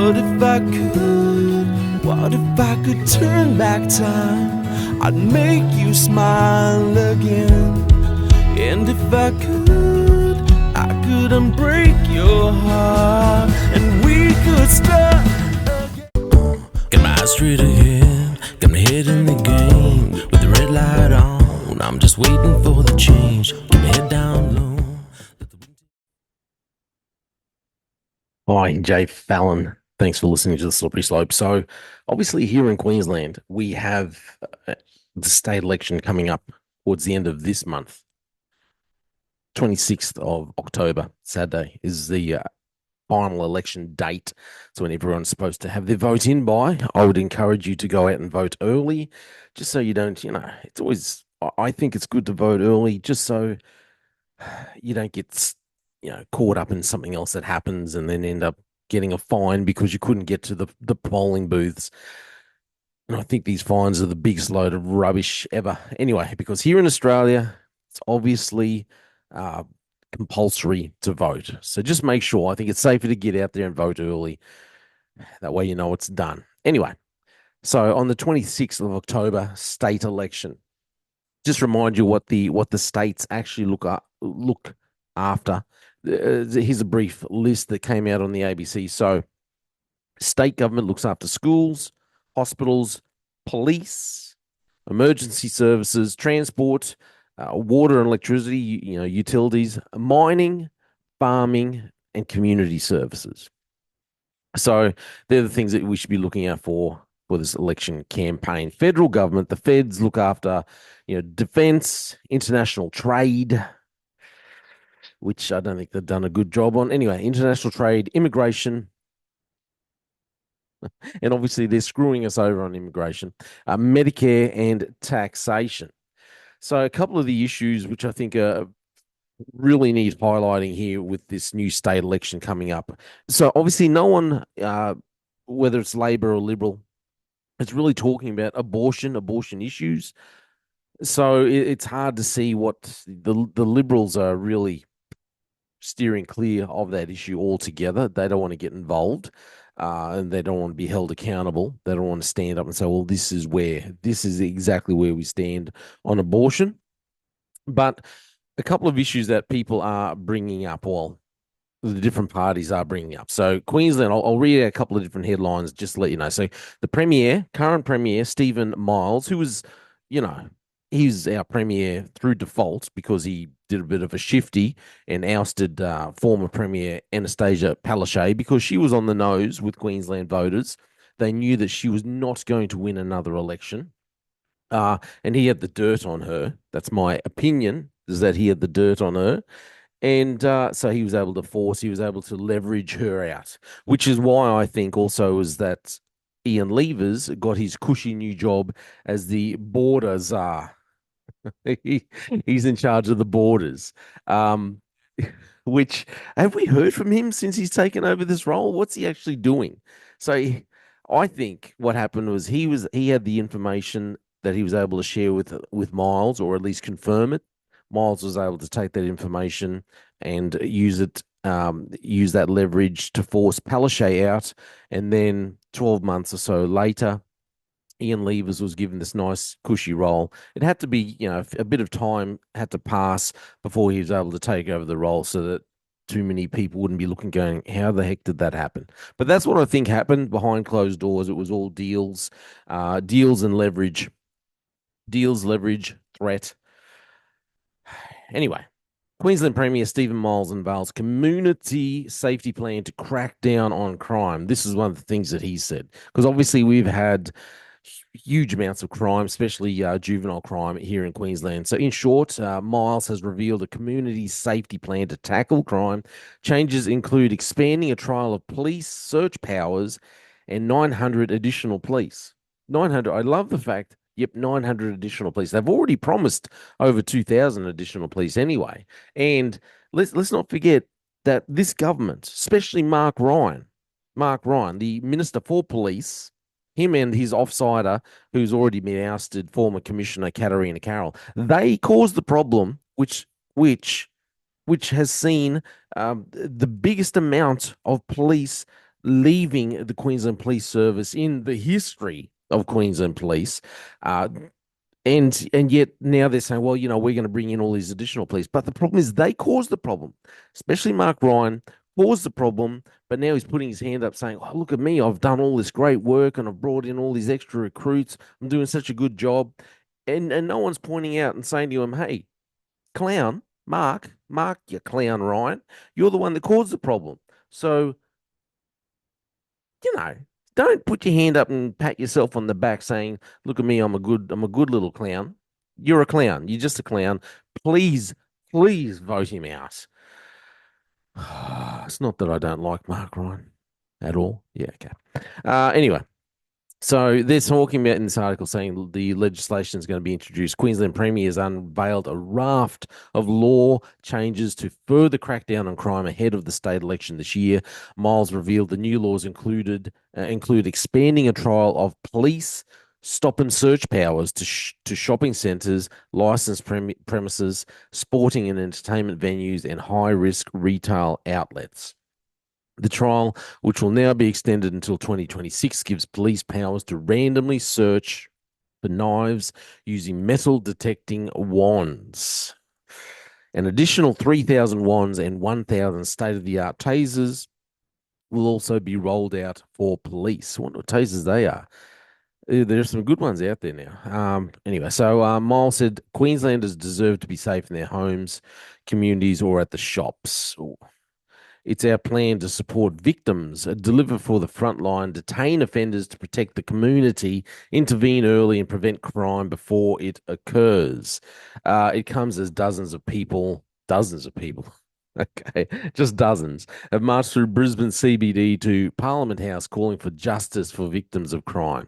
What if I could? What if I could turn back time? I'd make you smile again. And if I could unbreak your heart, and we could start again. Got my eyes straight ahead, got my head in the game. With the red light on, I'm just waiting for the change. Keep my head down low. Hi, Jay Fallon. Thanks for listening to the Slippery Slope. So, obviously, here in Queensland, we have the state election coming up towards the end of this month. 26th of October, Saturday, is the final election date. So, when everyone's supposed to have their vote in by, I would encourage you to go out and vote early, just so you don't, it's always, I think it's good to vote early, just so you don't get, caught up in something else that happens and then end up getting a fine because you couldn't get to the polling booths. And I think these fines are the biggest load of rubbish ever. Anyway, because here in Australia, it's obviously uh, compulsory to vote. So just make sure. I think it's safer to get out there and vote early. That way you know it's done. Anyway, so on the 26th of October, state election. Just remind you what the states actually look after. Here's a brief list that came out on the ABC. So, state government looks after schools, hospitals, police, emergency services, transport, water and electricity, utilities, mining, farming, and community services. So they're the things that we should be looking out for this election campaign. Federal government, the feds look after, defense, international trade, which I don't think they've done a good job on. Anyway, international trade, immigration, and obviously they're screwing us over on immigration, Medicare, and taxation. So a couple of the issues which I think really need highlighting here with this new state election coming up. So obviously no one, whether it's Labor or Liberal, is really talking about abortion issues. So it's hard to see what the Liberals are really steering clear of that issue altogether. They don't want to get involved, and they don't want to be held accountable. They don't want to stand up and say, "Well, this is exactly where we stand on abortion." But a couple of issues that people are bringing up, well, the different parties are bringing up. So Queensland, I'll read out a couple of different headlines just to let you know. So the current premier, Stephen Miles, who was, you know, he's our premier through default because he did a bit of a shifty and ousted former premier Anastasia Palaszczuk because she was on the nose with Queensland voters. They knew that she was not going to win another election. And he had the dirt on her. That's my opinion, is that he had the dirt on her. And so he was able to leverage her out, which is why I think also is that Ian Levers got his cushy new job as the border czar. He's in charge of the borders. Um, which have we heard from him since he's taken over this role? What's he actually doing? So I think what happened was he had the information that he was able to share with Miles, or at least confirm it. Miles was able to take that information and use that leverage to force Palaszczuk out, and then 12 months or so later, Ian Levers was given this nice cushy role. It had to be, a bit of time had to pass before he was able to take over the role so that too many people wouldn't be looking going, how the heck did that happen? But that's what I think happened behind closed doors. It was all deals, deals and leverage, threat. Anyway, Queensland Premier Stephen Miles unveils community safety plan to crack down on crime. This is one of the things that he said, because obviously we've had huge amounts of crime, especially juvenile crime here in Queensland. So, in short, Miles has revealed a community safety plan to tackle crime. Changes include expanding a trial of police search powers and 900 additional police. 900. I love the fact. Yep, 900 additional police. They've already promised over 2,000 additional police anyway. And let's not forget that this government, especially Mark Ryan, the Minister for Police, him and his offsider, who's already been ousted, former Commissioner Katarina Carroll, they caused the problem, which has seen the biggest amount of police leaving the Queensland Police Service in the history of Queensland Police. Uh, and yet now they're saying, well, we're going to bring in all these additional police. But the problem is they caused the problem, especially Mark Ryan caused the problem. But now he's putting his hand up saying, oh, look at me. I've done all this great work and I've brought in all these extra recruits. I'm doing such a good job. And no one's pointing out and saying to him, hey, clown, Mark, you clown, Ryan, you're the one that caused the problem. So, you know, don't put your hand up and pat yourself on the back saying, look at me, I'm a good little clown. You're a clown. You're just a clown. Please, please vote him out. It's not that I don't like Mark Ryan at all. Yeah, okay. Anyway, so they're talking about in this article saying the legislation is going to be introduced. Queensland Premier has unveiled a raft of law changes to further crack down on crime ahead of the state election this year. Miles revealed the new laws include expanding a trial of police stop and search powers to shopping centres, licensed premises, sporting and entertainment venues, and high risk retail outlets. The trial, which will now be extended until 2026, gives police powers to randomly search for knives using metal detecting wands. An additional 3,000 wands and 1,000 state of the art tasers will also be rolled out for police. I wonder what tasers they are. There's some good ones out there now. Anyway, so Miles said Queenslanders deserve to be safe in their homes, communities, or at the shops. Ooh. It's our plan to support victims, deliver for the front line, detain offenders to protect the community, intervene early and prevent crime before it occurs. It comes as dozens of people, okay, just dozens, have marched through Brisbane CBD to Parliament House calling for justice for victims of crime.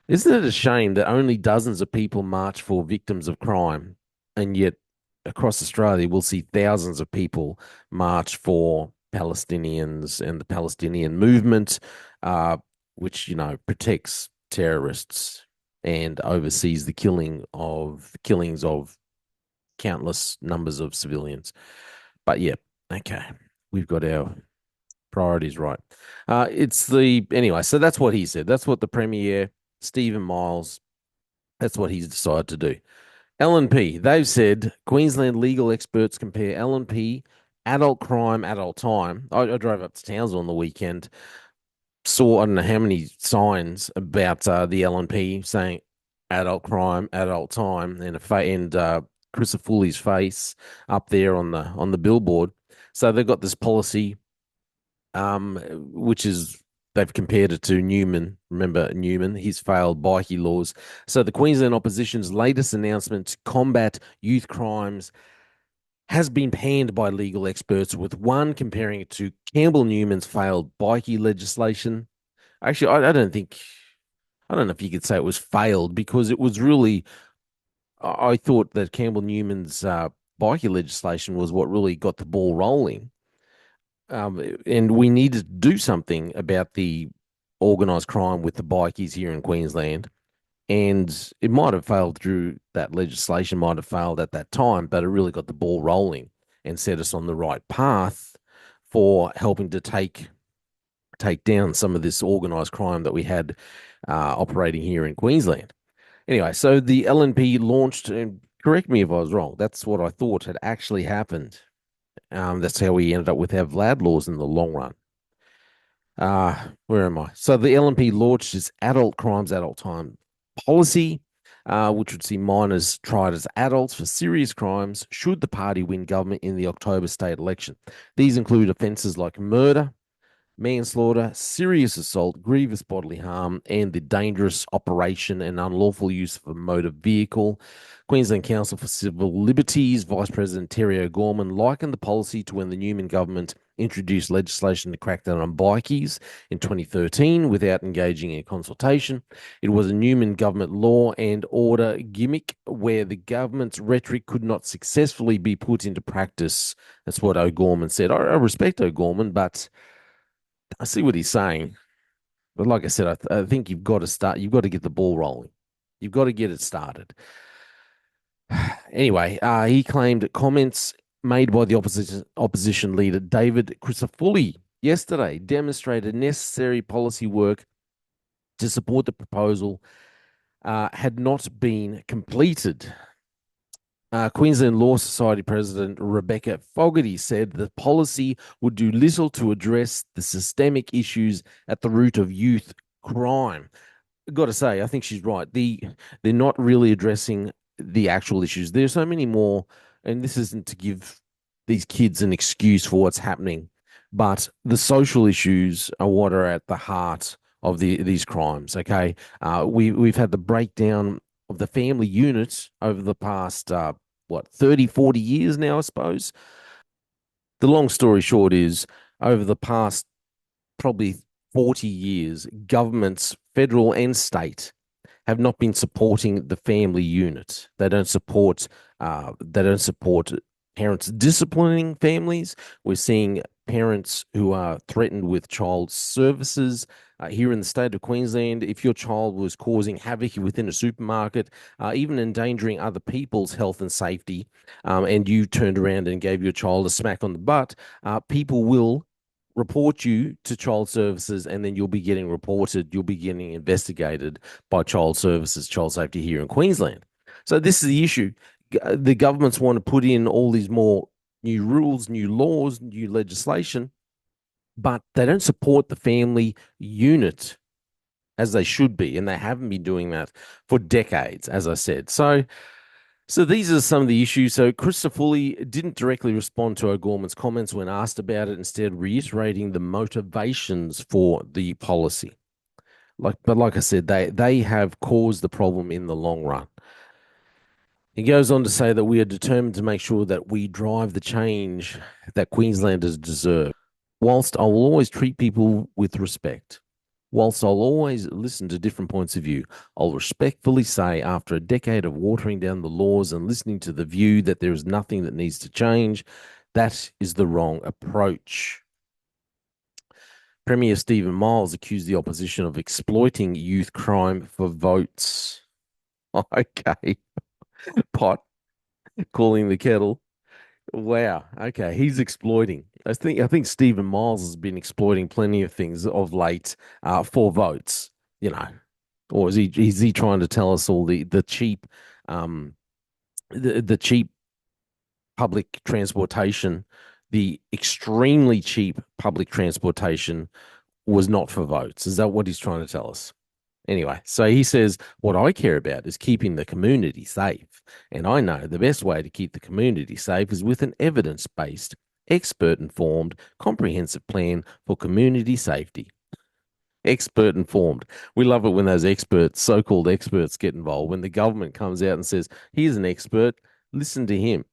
Isn't it a shame that only dozens of people march for victims of crime, and yet across Australia we'll see thousands of people march for Palestinians and the Palestinian movement, which protects terrorists and oversees the killings of countless numbers of civilians. But yeah, okay, we've got our priorities right. Anyway. So that's what he said. That's what the Premier Stephen Miles, that's what he's decided to do. LNP, they've said Queensland legal experts compare LNP, adult crime, adult time. I drove up to Townsville on the weekend, saw I don't know how many signs about the LNP saying adult crime, adult time, and Chris Foley's face up there on the billboard. So they've got this policy, which is they've compared it to Newman. Remember Newman, his failed bikie laws. So the Queensland opposition's latest announcement to combat youth crimes has been panned by legal experts, with one comparing it to Campbell Newman's failed bikie legislation. Actually, I don't know if you could say it was failed because it was really. I thought that Campbell Newman's bikie legislation was what really got the ball rolling. And we need to do something about the organised crime with the bikies here in Queensland. And it might have failed through that legislation, might have failed at that time, but it really got the ball rolling and set us on the right path for helping to take down some of this organised crime that we had operating here in Queensland. Anyway, so the LNP launched, and correct me if I was wrong, that's what I thought had actually happened. That's how we ended up with our Vlad laws in the long run. Where am I? So the LNP launched its adult crimes, adult time policy, which would see minors tried as adults for serious crimes should the party win government in the October state election. These include offences like murder, manslaughter, serious assault, grievous bodily harm, and the dangerous operation and unlawful use of a motor vehicle. Queensland Council for Civil Liberties Vice President Terry O'Gorman likened the policy to when the Newman government introduced legislation to crack down on bikies in 2013 without engaging in consultation. It was a Newman government law and order gimmick where the government's rhetoric could not successfully be put into practice. That's what O'Gorman said. I respect O'Gorman, but I see what he's saying. But like I said, I think you've got to start, you've got to get the ball rolling. You've got to get it started. Anyway, he claimed comments made by the opposition leader David Crisafulli yesterday demonstrated necessary policy work to support the proposal had not been completed. Queensland Law Society President Rebecca Fogarty said the policy would do little to address the systemic issues at the root of youth crime. Got to say, I think she's right. They're not really addressing the actual issues. There's so many more, and this isn't to give these kids an excuse for what's happening, but the social issues are what are at the heart of these crimes. Okay, we've had the breakdown of the family unit over the past 30, 40 years now, I suppose. The long story short is over the past probably 40 years, governments, federal and state, have not been supporting the family unit. They don't support. They don't support parents disciplining families. We're seeing parents who are threatened with child services. Here in the state of Queensland, if your child was causing havoc within a supermarket, even endangering other people's health and safety, and you turned around and gave your child a smack on the butt, people will report you to child services, and then you'll be getting reported, you'll be getting investigated by child services, child safety here in Queensland. So this is the issue. The governments want to put in all these more new rules, new laws, new legislation, but they don't support the family unit as they should be, and they haven't been doing that for decades, as I said. So these are some of the issues. So Christopher Foley didn't directly respond to O'Gorman's comments when asked about it, instead reiterating the motivations for the policy. Like I said, they have caused the problem in the long run. He goes on to say that we are determined to make sure that we drive the change that Queenslanders deserve. Whilst I will always treat people with respect, whilst I'll always listen to different points of view, I'll respectfully say, after a decade of watering down the laws and listening to the view that there is nothing that needs to change, that is the wrong approach. Premier Stephen Miles accused the opposition of exploiting youth crime for votes. Okay, pot calling the kettle. Wow. Okay, he's exploiting. I think Stephen Miles has been exploiting plenty of things of late for votes. You know, or is he trying to tell us all the cheap um the cheap public transportation, the extremely cheap public transportation was not for votes? Is that what he's trying to tell us? Anyway, so he says, what I care about is keeping the community safe. And I know the best way to keep the community safe is with an evidence based, expert informed, comprehensive plan for community safety. Expert informed. We love it when those experts, so called experts, get involved. When the government comes out and says, here's an expert, listen to him.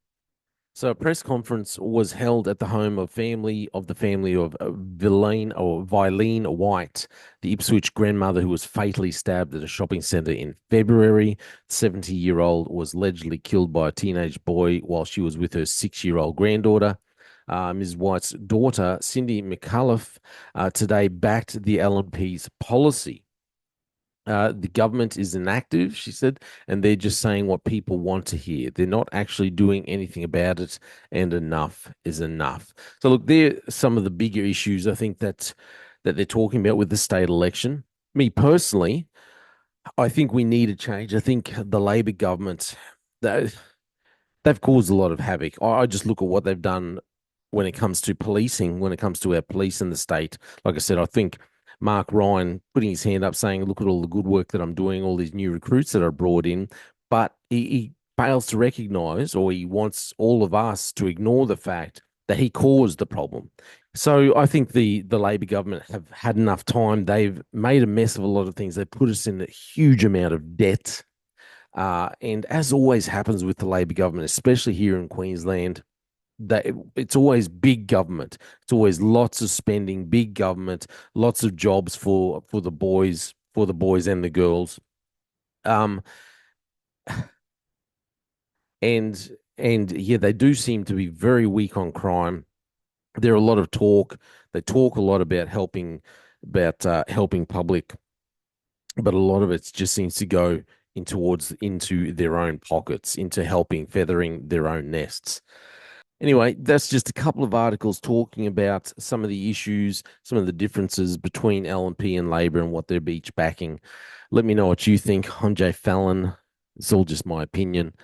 So a press conference was held at the home of the family of Vilene White, the Ipswich grandmother who was fatally stabbed at a shopping centre in February. 70-year-old was allegedly killed by a teenage boy while she was with her 6-year-old granddaughter. Ms. White's daughter, Cindy McAuliffe, today backed the LNP's policy. The government is inactive, she said, and they're just saying what people want to hear. They're not actually doing anything about it, and enough is enough. So, look, there are some of the bigger issues I think that they're talking about with the state election. Me personally, I think we need a change. I think the Labor government, they, they've caused a lot of havoc. I just look at what they've done when it comes to policing, when it comes to our police in the state. Like I said, I think Mark Ryan putting his hand up saying, look at all the good work that I'm doing, all these new recruits that are brought in, but he fails to recognize, or he wants all of us to ignore the fact that he caused the problem. So I think the Labor government have had enough time. They've made a mess of a lot of things. They put us in a huge amount of debt. And as always happens with the Labor government, especially here in Queensland, that it's always big government. It's always lots of spending, big government, lots of jobs for the boys and the girls. Um, and yeah, they do seem to be very weak on crime. There are a lot of talk. They talk a lot about helping public, but a lot of it just seems to go into their own pockets, into helping feathering their own nests. Anyway, that's just a couple of articles talking about some of the issues, some of the differences between LNP and Labor and what they're each backing. Let me know what you think. I'm Jay Fallon. It's all just my opinion.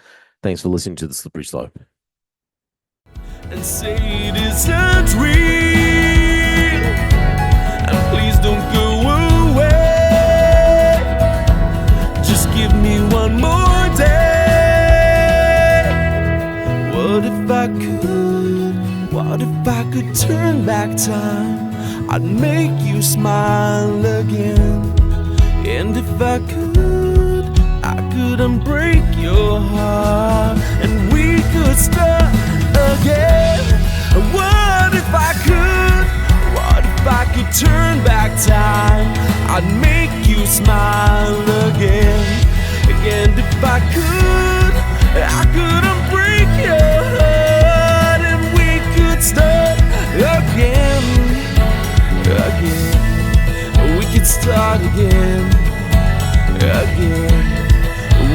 Thanks for listening to The Slippery Slope. And say it isn't real, and please don't go away. Just give me one more day. What if I could? What if I could turn back time? I'd make you smile again. And if I could unbreak your heart, and we could start again. What if I could? What if I could turn back time? I'd make you smile again. And if I could unbreak your heart, and we could start again. We could start again.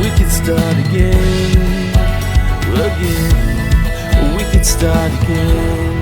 We could start again. We could start again.